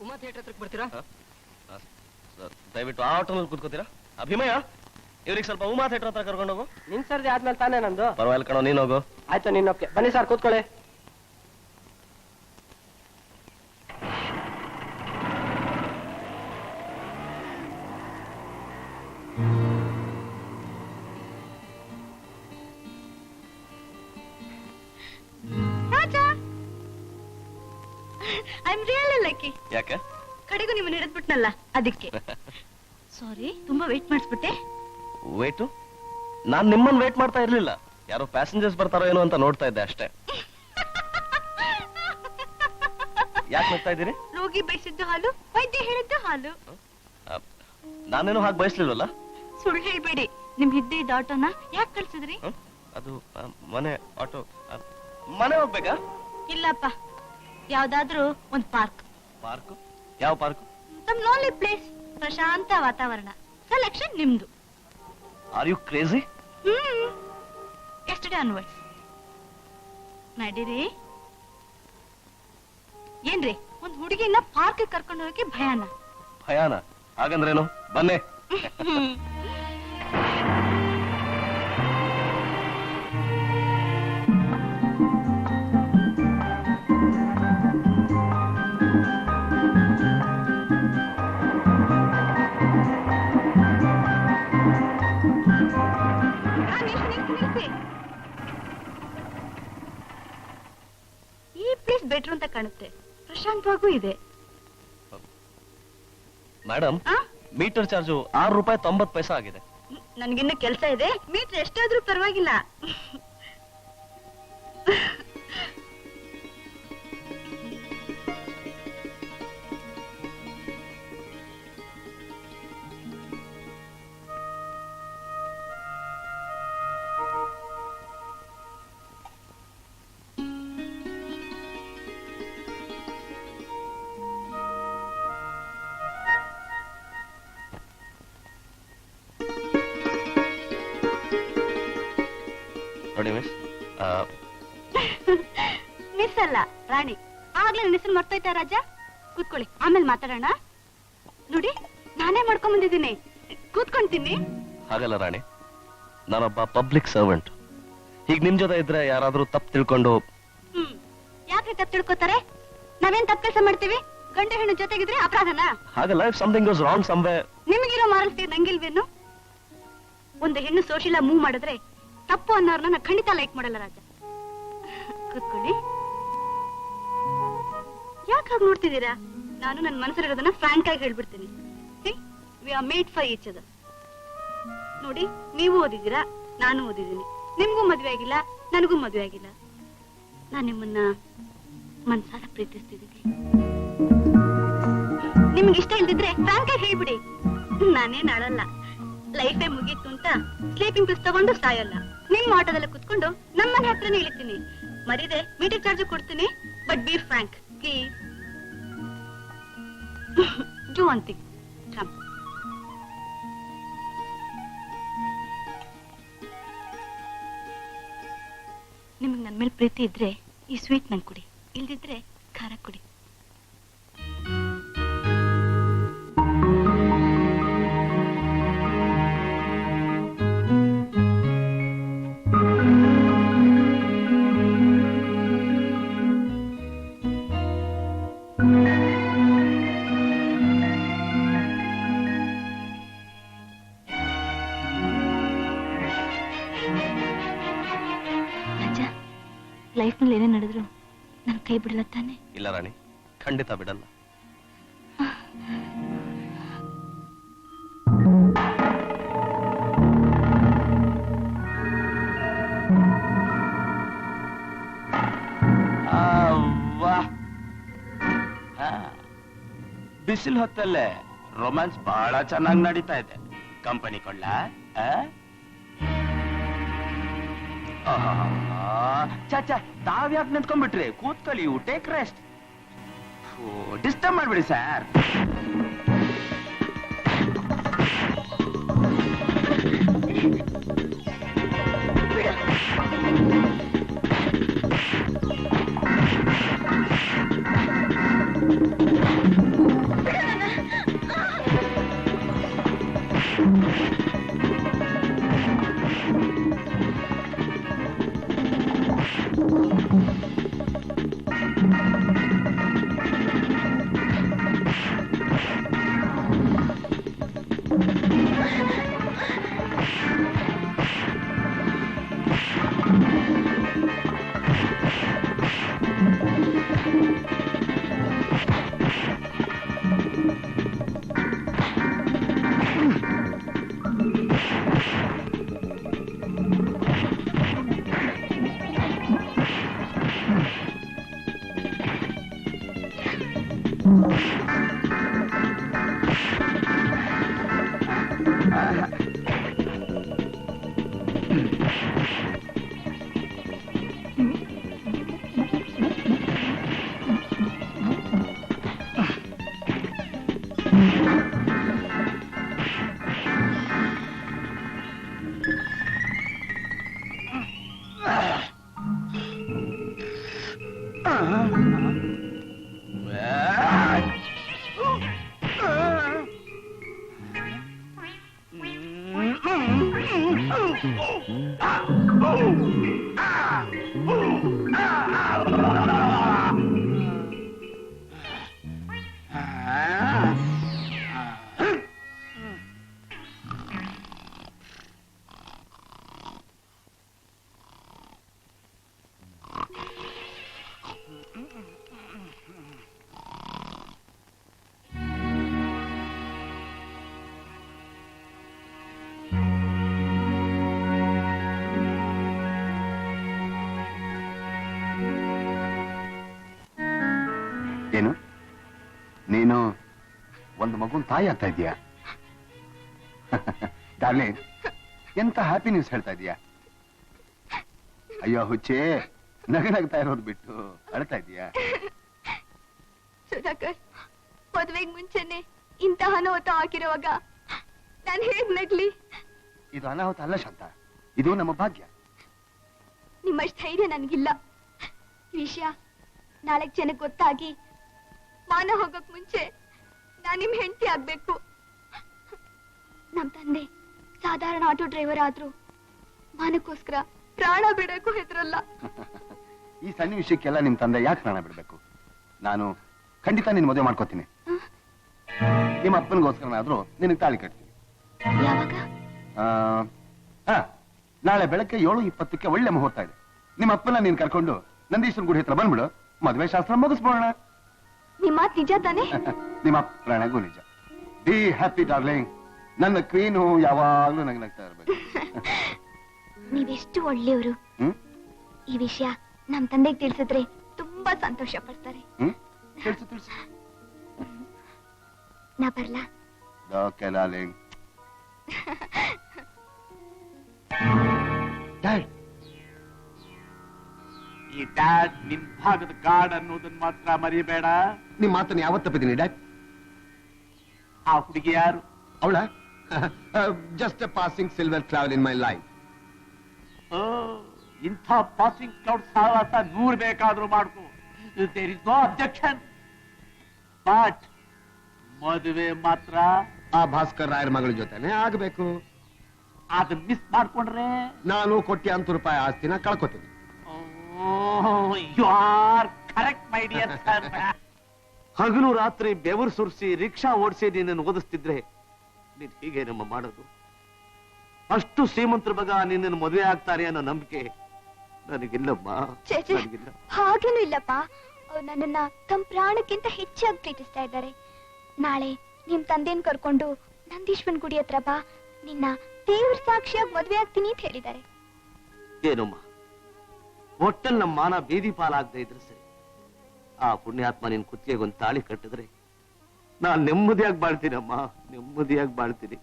Uma theatre ಹತ್ರಕ್ಕೆ ಬರ್ತೀರಾ? ದಯವಿಟ್ಟು ಆ ಆಟೋನಲ್ಲಿ ಕೂತ್ಕೋತೀರಾ? ಅಭಿಮಯ, ಇವ್ರಿಗೆ ಸ್ವಲ್ಪ ಉಮಾ ಥಿಯೇಟರ್ ಹತ್ರ ಕರ್ಕೊಂಡು ಹೋಗು. ನಿನ್ ಸರ್ದಿ ಆದ್ಮೇಲೆ ತಾನೇ ನಂದು. ಪರವಾಗಿಲ್ಲ ಕಣೋ, ನೀನ್ ಹೋಗು. ಆಯ್ತು, ನಿನ್ನೊಪ್ಪಿಗೆ. ಬನ್ನಿ ಸರ್, ಕೂತ್ಕೊಳ್ಳಿ. ಯಾಕೆ? ಕಡೆಗೂ ನಿಮ್ಮನ್ನ ಹಿಡಿದ್ಬಿಟ್ನಲ್ಲ ಅದಕ್ಕೆ. ಸಾರಿ, ತುಂಬಾ ವೇಟ್ ಮಾಡಿಸ್ಬಿಟ್ಟೆ. ವೇಟು? ನಾನ್ ನಿಮ್ಮನ್ನ ವೇಟ್ ಮಾಡ್ತಾ ಇರ್ಲಿಲ್ಲ. ಯಾರೋ ಪ್ಯಾಸೆಂಜರ್ಸ್ ಬರ್ತಾರೋ ಏನೋ ಅಂತ ನೋಡ್ತಾ ಇದ್ದೆ ಅಷ್ಟೇ. ಯಾಕೆ ನೋಡ್ತಾ ಇದ್ದೀರಿ? ರೋಗಿ ಬಯಸಿದ್ದು ಹಾಲು, ವೈದ್ಯ ಹೇಳಿದ್ದು ಹಾಲು. ನಾನೇನು ಹಾಗೆ ಬಯಸ್ಲಿಲ್ವಲ್ಲ? ಸುಳ್ಳು ಹೇಳ್ಬೇಡಿ. ನಿಮ್ ಹಿಂದೆ ಇದ್ದ ಆಟೋನ ಯಾಕೆ ಕಳ್ಸಿದ್ರಿ? ಅದು ಮನೆ ಆಟೋ. ಮನೆ ಹೋಗ್ಬೇಕಾ? ಇಲ್ಲಪ್ಪ, ಯಾವ್ದಾದ್ರೂ ಒಂದ್ ಪಾರ್ಕ್. ಪಾರ್ಕ್? ಯಾವ ಪಾರ್ಕ್? ಸಮ್ ಲೋನ್ಲಿ ಪ್ಲೇಸ್, ಪ್ರಶಾಂತ ವಾತಾವರಣ. ಸೆಲೆಕ್ಷನ್ ನಿಮ್ದು. Are you crazy? Yesterday onwards. ನಡೀರಿ. ಏನ್ರಿ, ಒಂದ್ ಹುಡುಗಿನ ಪಾರ್ಕ್ ಕರ್ಕೊಂಡು ಹೋಗಕ್ಕೆ ಭಯಾನ? ಭಯಾನ? ಹಾಗಂದ್ರೇನು? ಬನ್ನಿ. ಈ ಪ್ಲೇಸ್ ಬೆಟರ್ ಅಂತ ಕಾಣುತ್ತೆ, ಪ್ರಶಾಂತವಾಗೂ ಇದೆ. ಮೇಡಮ್, ಮೀಟರ್ ಚಾರ್ಜು ₹6.90 ಆಗಿದೆ. ನನ್ಗಿನ್ನು ಕೆಲಸ ಇದೆ. ಮೀಟರ್ ಎಷ್ಟಾದ್ರೂ ಪರವಾಗಿಲ್ಲ. ನೋಡಿ ಮಿಸ್, ಮಿಸ್ ಅಲ್ಲ, ರಾಣಿ. ಆಗ್ಲೇ ನನ್ನ ಹೆಸರು ಮರ್ತೋಯ್ತಾ ರಾಜ? ಕೂತ್ಕೊಳ್ಳಿ, ಆಮೇಲೆ ಮಾತಾಡೋಣ. ನೋಡಿ, ನಾನೇ ಮಾಡ್ಕೊಂಡ್ ಬಂದಿದ್ದೀನಿ. ಕೂತ್ಕೊಂತೀನಿ. ಹಾಗಲ್ಲ ರಾಣಿ, ನಾನೊಬ್ಬ ಪಬ್ಲಿಕ್ ಸರ್ವೆಂಟ್. ಈಗ ನಿಮ್ ಜೊತೆ ಇದ್ರೆ ಯಾರಾದ್ರೂ ತಪ್ಪು ತಿಳ್ಕೊಂಡು. ಯಾಕೆ ತಪ್ಪು ತಿಳ್ಕೊತಾರೆ? ನಾವೇನ್ ತಪ್ಪು ಕೆಲಸ ಮಾಡ್ತೀವಿ? ಗಂಡು ಹೆಣ್ಣು ಜೊತೆಗಿದ್ರೆ ಅಪರಾಧನ? ಹಾಗಲ್ಲ, if something goes wrong somewhere. ನಿಮಗಿರೋ ಮಾರಲ್ಸ್ ನಂಗಿಲ್ವೇನು? ಒಂದು ಹೆಣ್ಣು ಸೋಶಿಯಲ್ ಮೂವ್ ಮಾಡಿದ್ರೆ ತಪ್ಪು ಅನ್ನೋರ್ನ ನಾನು ಖಂಡಿತ ಲೈಕ್ ಮಾಡಲ್ಲ ರಾಜ. ಕೂತ್ಕೊಳ್ಳಿ. ಯಾಕೆ ಹಾಗೆ ನೋಡ್ತಿದ್ದೀರಾ? ನಾನು ನನ್ನ ಮನಸ್ಸಲ್ಲಿರೋದನ್ನ ಫ್ರಾಂಕ್ ಆಗಿ ಹೇಳ್ಬಿಡ್ತೀನಿ. We are made for each other. ನೋಡಿ, ನೀವು ಓದಿದ್ದೀರಾ, ನಾನು ಓದಿದ್ದೀನಿ. ನಿಮ್ಗೂ ಮದ್ವೆ ಆಗಿಲ್ಲ, ನನಗೂ ಮದ್ವೆ ಆಗಿಲ್ಲ. ನಾನು ನಿಮ್ಮನ್ನ ಮನ್ಸಾರ ಪ್ರೀತಿಸ್ತಿದ್ದೀನಿ. ನಿಮ್ಗೆ ಇಷ್ಟ ಇಲ್ದಿದ್ರೆ ಫ್ರಾಂಕ್ ಆಗಿ ಹೇಳ್ಬಿಡಿ. ನಾನೇನ್ ಆಡಲ್ಲ. ಲೈಫೇ ಮುಗೀತು ಅಂತ ಸ್ಲೀಪಿಂಗ್ ಪಿಲ್ಸ್ ತಗೊಂಡು ಸಾಯಲ್ಲ. ನಿಮ್ ಆಟೋದಲ್ಲ ಕುತ್ಕೊಂಡು ನಮ್ಮನೆ ಹತ್ರನೇ ಇಳಿತೀನಿ. ಮರಿದೆ ಮೀಟರ್ ಚಾರ್ಜ್ ಕೊಡ್ತೀನಿ. But be frank please. Do one thing. Come. ನಿಮ್ಗೆ ನನ್ ಮೇಲೆ ಪ್ರೀತಿ ಇದ್ರೆ ಈ ಸ್ವೀಟ್ ನಂಗೆ ಕುಡಿ, ಇಲ್ದಿದ್ರೆ ಖಾರ ಕುಡಿ. ಲೈಫ್ ನಲ್ಲಿ ಏನೇ ನಡೆದ್ರು ನನ್ ಕೈ ಬಿಡಲ್ಲ ತಾನೆ? ಇಲ್ಲ ರಾಣಿ, ಖಂಡಿತ ಬಿಡಲ್ಲ. ಬಿಸಿಲು ಹೊತ್ತಲ್ಲೇ ರೊಮ್ಯಾನ್ಸ್ ಬಹಳ ಚೆನ್ನಾಗಿ ನಡೀತಾ ಇದೆ. ಕಂಪನಿ ಕೊಳ್ಳ? ಚಾಚಾ, ತಾವ್ಯಾಕೆ ನಿಂತ್ಕೊಂಡ್ಬಿಟ್ರಿ? ಕೂತ್ಕೊಳ್ಳಿ, ಯು ಟೇಕ್ ರೆಸ್ಟ್. ಡಿಸ್ಟರ್ಬ್ ಮಾಡ್ಬಿಡಿ ಸರ್. ಏನು ನೀನು ಒಂದು ಮಗುನ್ ತಾಯಿ ಆಗ್ತಾ ಇದೀಯಾ? ಡಾರ್ಲಿಂಗ್, ಎಂತ ಹ್ಯಾಪಿ ನ್ಯೂಸ್ ಹೇಳ್ತಾ ಇದೀಯಾ? ಅಯ್ಯೋ ಹುಚ್ಚೆ, ನಗನಗ್ತಾ ಇರೋದು ಬಿಟ್ಟು ಅಳ್ತಾ ಇದೀಯಾ? ಸುಧಾಕರ್, ಮದ್ವೆಗ್ ಮುಂಚೆನೆ ಇಂತಹ ಅನಾಹುತ ಆಗಿರುವಾಗ ನಾನು ಹೇಗ್ ನಗ್ಲಿ? ಇದು ಅನಾಹುತ ಅಲ್ಲ ಶಾಂತ, ಇದು ನಮ್ಮ ಭಾಗ್ಯ. ನಿಮ್ಮಷ್ಟು ಧೈರ್ಯ ನನ್ಗಿಲ್ಲ. ಈ ವಿಷಯ ನಾಲ್ಕು ಜನಕ್ಕೆ ಗೊತ್ತಾಗಿ ಮಾನ ಹೋಗಕ್ ಮುಂಚೆ ನಾನ್ ನಿಮ್ ಹೆಂಡತಿ ಆಗ್ಬೇಕು. ನಮ್ ತಂದೆ ಸಾಧಾರಣ ಆಟೋ ಡ್ರೈವರ್ ಆದ್ರೂ ಮಾನಕ್ಕೋಸ್ಕರ ಪ್ರಾಣ ಬಿಡಕ್ಕೂ ಹೆದರಲ್ಲ. ಈ ಸಣ್ಣ ವಿಷಯಕ್ಕೆಲ್ಲ ನಿಮ್ ತಂದೆ ಯಾಕೆ ಪ್ರಾಣ ಬಿಡ್ಬೇಕು? ನಾನು ಖಂಡಿತ ನಿನ್ ಮದುವೆ ಮಾಡ್ಕೋತೀನಿ. ನಿಮ್ಮ ಅಪ್ಪನಿಗೋಸ್ಕರನಾದ್ರೂ ನಿನಗೆ ತಾಳಿ ಕಟ್ತೀನಿ. ಯಾವಾಗ? ನಾಳೆ ಬೆಳಗ್ಗೆ 7:20ಕ್ಕೆ ಒಳ್ಳೆ ಮುಹೂರ್ತ ಇದೆ. ನಿಮ್ಮ ಅಪ್ಪನ ನೀನ್ ಕರ್ಕೊಂಡು ನಂದೀಶ್ವರನ್ ಗುಡಿ ಹತ್ರ ಬಂದ್ಬಿಡು, ಮದುವೆ ಶಾಸ್ತ್ರ ಮುಗಿಸ್ಬೋಣ. ನಿಮ್ ಮಾತ್ ನಿಜ ತಾನೆ? ನಿಮ್ಮ ಪ್ರಾಣಗೂ ನಿಜ. Be happy darling. ನನ್ನ ಕ್ವೀನು ಯಾವಾಗ್ಲೂ ನಗ್ನಗ್ತಾ ಇರ್ಬೇಕು. ನೀವೆಷ್ಟು ಒಳ್ಳೆಯವರು. ಈ ವಿಷಯ ನಮ್ ತಂದೆಗೆ ತಿಳಿಸಿದ್ರೆ ತುಂಬಾ ಸಂತೋಷ ಪಡ್ತಾರೆ. ತಿಳಿಸು. ನಾ ಬರ್ಲಾ? Okay darling. ಡ್ಯಾಡ್, ಈ ಡ್ಯಾಡ್ ನಿನ್ ಭಾಗದ ಗಾರ್ಡ್ ಅನ್ನೋದನ್ನ ಮಾತ್ರ ಮರಿಬೇಡ. ನಿಮ್ ಮಾತನ್ನ ಯಾವತ್ತು ತಪ್ಪಿದ್ದೀನಿ ಡ್ಯಾಡ್? ಆ ಹುಡುಗಿ ಯಾರು? ಅವಳ just a passing silver cloud in my life. ಇಂಥ ಪಾಸಿಂಗ್ ಕ್ಲೌಡ್ ಸಹವಾಸ 100 ಬೇಕಾದ್ರೂ ಮಾಡ್ಕೋ. There is no objection. But ಮದುವೆ ಮಾತ್ರ ಆ ಭಾಸ್ಕರ್ ರಾಯರ್ ಮಗಳ ಜೊತೆನೆ ಆಗ್ಬೇಕು. ಅದನ್ನ ಮಿಸ್ ಮಾಡ್ಕೊಂಡ್ರೆ ನಾನು ₹1,000,000 ಆಸ್ತಿನ ಕಳ್ಕೊತೀನಿ. You are correct my dear son. ಹಗಲು ರಾತ್ರಿ ಬೆವರು ಸುರಿಸಿ ರಿಕ್ಷಾ ಓಡಿಸಿ ನಿನ್ನನ್ನು ಓದಿಸ್ತಿದ್ರೆ ನೀನ್ ಹೀಗೆ ನಮ್ಮ ಮಾಡೋದು? ಅಷ್ಟು ಶ್ರೀಮಂತರ ಮಗ ನಿನ್ನನ್ನು ಮದುವೆ ಆಗ್ತಾರೆ ಅನ್ನೋ ನಂಬಿಕೆ ನನಗಿಲ್ಲಮ್ಮ, ನನಗಿಲ್ಲ. ಹಾಗೇನು ಇಲ್ಲಪ್ಪ. ಅವ್ರು ನನ್ನನ್ನ ತಮ್ಮ ಪ್ರಾಣಕ್ಕಿಂತ ಹೆಚ್ಚಾಗಿ ಪ್ರೀತಿಸ್ತಾ ಇದ್ದಾರೆ. ನಾಳೆ ನಿಮ್ ತಂದೆನ್ ಕರ್ಕೊಂಡು ನಂದೀಶ್ವರನ್ ಗುಡಿ ಹತ್ರ ಬಾ, ನಿನ್ನ ದೇವ್ರ ಸಾಕ್ಷಿಯಾಗಿ ಮದ್ವೆ ಆಗ್ತೀನಿ ಅಂತ ಹೇಳಿದ್ದಾರೆ. ಏನಮ್ಮ, ಒಟ್ಟಲ್ಲಿ ನಮ್ಮ ಮಾನ ಬೀದಿ ಪಾಲಾಗದೆ ಇದ್ರೆ ಸರಿ. ಆ ಪುಣ್ಯಾತ್ಮ ನಿನ್ ಕುತ್ತಿಗೆಗೊಂದು ತಾಳಿ ಕಟ್ಟಿದ್ರೆ ನಾನ್ ನೆಮ್ಮದಿಯಾಗಿ ಬಾಳ್ತೀನಮ್ಮ, ನೆಮ್ಮದಿಯಾಗಿ ಬಾಳ್ತೀನಿ.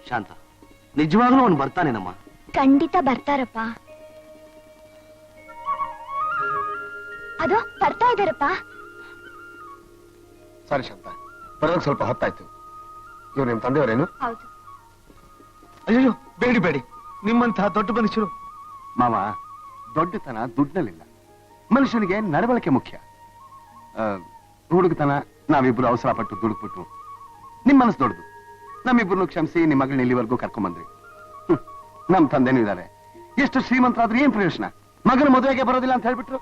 ಶಾಂತ, ನಿಜವಾಗ್ಲೂ ಅವನು ಬರ್ತಾನೇನಮ್ಮ? ಖಂಡಿತ ಬರ್ತಾರಪ್ಪ. ಅದು ಬರ್ತಾ ಇದಾರಪ್ಪ. ಸಾರಿ ಶಾಂತ, ಬರೋದಕ್ಕೆ ಸ್ವಲ್ಪ ಹೊತ್ತಾಯ್ತು. ಇವ್ರು ನಿಮ್ ತಂದೆಯವರೇನು? ಹೌದು. ಅಯ್ಯೋ ಬೇಡಿ ಬೇಡಿ, ನಿಮ್ಮಂತಹ ದೊಡ್ಡ ಮನುಷ್ಯರು. ಮಾವ, ದೊಡ್ಡತನ ದುಡ್ಡಿನಲ್ಲಿಲ್ಲ, ಮನುಷ್ಯನಿಗೆ ನಡವಳಿಕೆ ಮುಖ್ಯ. ಹುಡುಗತನ ನಾವಿಬ್ರು ಅವಸರ ಪಟ್ಟು ದುಡುಕ್ಬಿಟ್ಟು ನಿಮ್ ಮನಸ್ಸು ದೊಡ್ಡದು. ನಮ್ಮಿಬ್ರು ಕ್ಷಮಿಸಿ ನಿಮ್ಮ ಮಗಳನ್ನ ಇಲ್ಲಿವರೆಗೂ ಕರ್ಕೊಂಡ್ಬಂದ್ರಿ. ನಮ್ ತಂದೆನೂ ಇದ್ದಾರೆ. ಎಷ್ಟು ಶ್ರೀಮಂತರಾದ್ರೂ ಏನ್ ಪ್ರಯೋಜನ? ಮಗನ ಮದುವೆಗೆ ಬರೋದಿಲ್ಲ ಅಂತ ಹೇಳ್ಬಿಟ್ರು.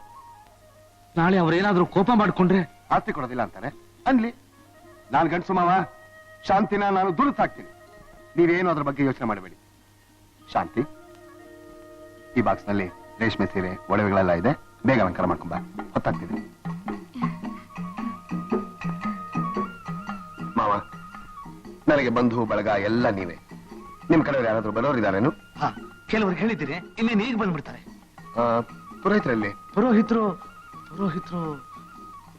ನಾಳೆ ಅವ್ರೇನಾದ್ರೂ ಕೋಪ ಮಾಡ್ಕೊಂಡ್ರೆ? ಆಸ್ತಿ ಕೊಡೋದಿಲ್ಲ ಅಂತಾರೆ, ಅನ್ಲಿ. ನಾನು ಗಂಡಸು ಮಾವ, ಶಾಂತಿನ ನಾನು ದುರುತ್ತಾಕ್ತೀನಿ. ನೀವೇನು ಅದ್ರ ಬಗ್ಗೆ ಯೋಚನೆ ಮಾಡಬೇಡಿ. ಶಾಂತಿ, ಈ ಬಾಕ್ಸ್ ನಲ್ಲಿ ರೇಷ್ಮೆ ಸೀರೆ ಒಡವೆಗಳೆಲ್ಲ ಇದೆ, ಬೇಗ ಅಲಂಕಾರ ಮಾಡ್ಕೊಂಬ, ಹೊತ್ತಾಗ್ತಿದೆ. ಮಾವ, ನನಗೆ ಬಂಧು ಬಳಗ ಎಲ್ಲ ನೀವೇ. ನಿಮ್ ಕಡೆಯವ್ರು ಯಾರಾದ್ರೂ ಬರೋರಿದ್ದಾರೇನು? ಕೆಲವ್ರಿಗೆ ಹೇಳಿದ್ದೀರಿ, ಇನ್ನೇನು ಈಗ ಬಂದ್ಬಿಡ್ತಾರೆ. ಪುರೋಹಿತರಲ್ಲಿ? ಪುರೋಹಿತರು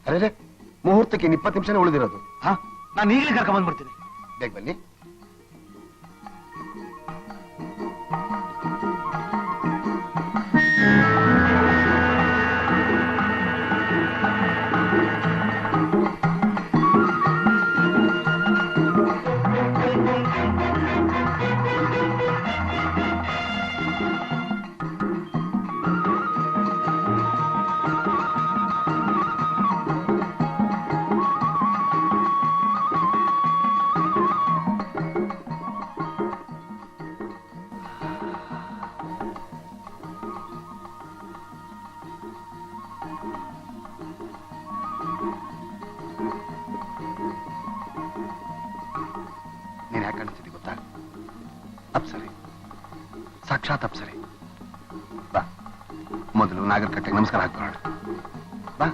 ಅರೆ, ಮುಹೂರ್ತಕ್ಕೆ 20 ನಿಮಿಷನೇ ಉಳಿದಿರೋದು. ನಾನು ಈಗಲೇ ಕರ್ಕೊಂಡ್ ಬಂದ್ಬಿಡ್ತೀನಿ. ಬೇಗ ಬನ್ನಿ. ನೀನ್ ಯಾಕೆ ಕಾಣಿಸ್ತಿದ್ದಿ ಗೊತ್ತಾ? ಅಪ್ಸರಿ, ಸಾಕ್ಷಾತ್ ಅಪ್ಸರಿ. ಬಾ, ಮೊದಲು ನಾಗರಕಟ್ಟೆಗೆ ನಮಸ್ಕಾರ ಹಾಕ್ಬರೋಣ. ಬಾ.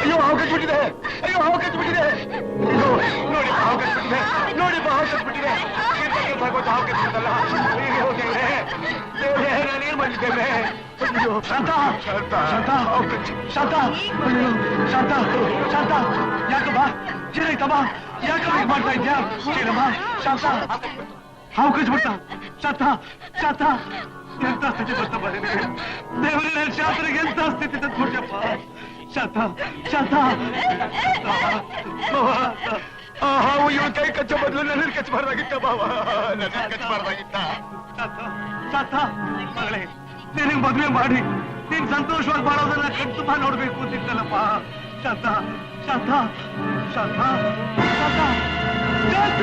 ಅಯ್ಯೋ, ಹಾವು ಕಚ್ಬಿಟ್ಟಿದೆ. ಅಯ್ಯೋ, ಹಾವು ಕಚ್ಬಿಟ್ಟಿದೆ. ಅಯ್ಯೋ, ನೋಡಿ, ಹಾವು ಕಚ್ಬಿಟ್ಟಿದೆ. ನೋಡಿ, ಹಾವು ಕಚ್ಬಿಟ್ಟಿದೆ. ಹಾವು ಕಚ್ಬಿಟ್ಟಲ್ಲ. ಅಯ್ಯೋ ದೇವ್ರೇ, ದೇವ್ರೇ, ನಾನೇನ್ ಮಾಡಿದ್ದೇನೆ? ಅಯ್ಯೋ, ಶಾಂತ, ಶಾಂತ, ಶಾಂತ, ಹಾವು ಕಚ್ಚಿ, ಶಾಂತ, ಅಯ್ಯೋ, ಶಾಂತ, ಶಾಂತ, ಯಾಕಮ್ಮ? ಏನಾಯ್ತಮ್ಮ? ಯಾಕಮ್ಮ ಹೀಗ್ ಮಾಡ್ತಾ ಇದ್ಯಾ? ಏನಮ್ಮ? ಶಾಂತ, ಹಾವು ಕಚ್ಬಿಟ್ಟ. ಶಾಂತ, ಶಾಂತ, ಎಂತ ಸ್ಥಿತಿ ಬರ್ತಪ್ಪ ನಿನಗೆ? ದೇವರೇ, ನನ್ನ ಶಾಂತನಿಗೆ ಎಂತ ಸ್ಥಿತಿ ತಂದ್ಕೊಡ್ಯಪ್ಪ. ಶಾಂತ, ಶಾಂತ, ಆ ಹಾವು ಇವನ್ ಕೈ ಕಚ್ಚೋ ಬದಲು ನನ್ನ ಕಚ್ಚಬಾರ್ದಾಗಿತ್ತ ಬಾವ, ನನ್ನ ಕಚ್ಚಬಾರ್ದಾಗಿತ್ತ. ಶಾಂತ, ಶಾಂತ, ಮಗಳೇ, ನಿನಗೆ ಮದುವೆ ಮಾಡಿ ನೀನ್ ಸಂತೋಷವಾಗಿ ಬಾಳೋದನ್ನ ಕಣ್ತುಂಬ ನೋಡ್ಬೇಕು ಅಂತಿದ್ದಲ್ಲಪ್ಪ. ಶಾಂತ, ಶಾಂತ, ಶಾಂತ, ಶಾಂತ, ಶಾಂತ.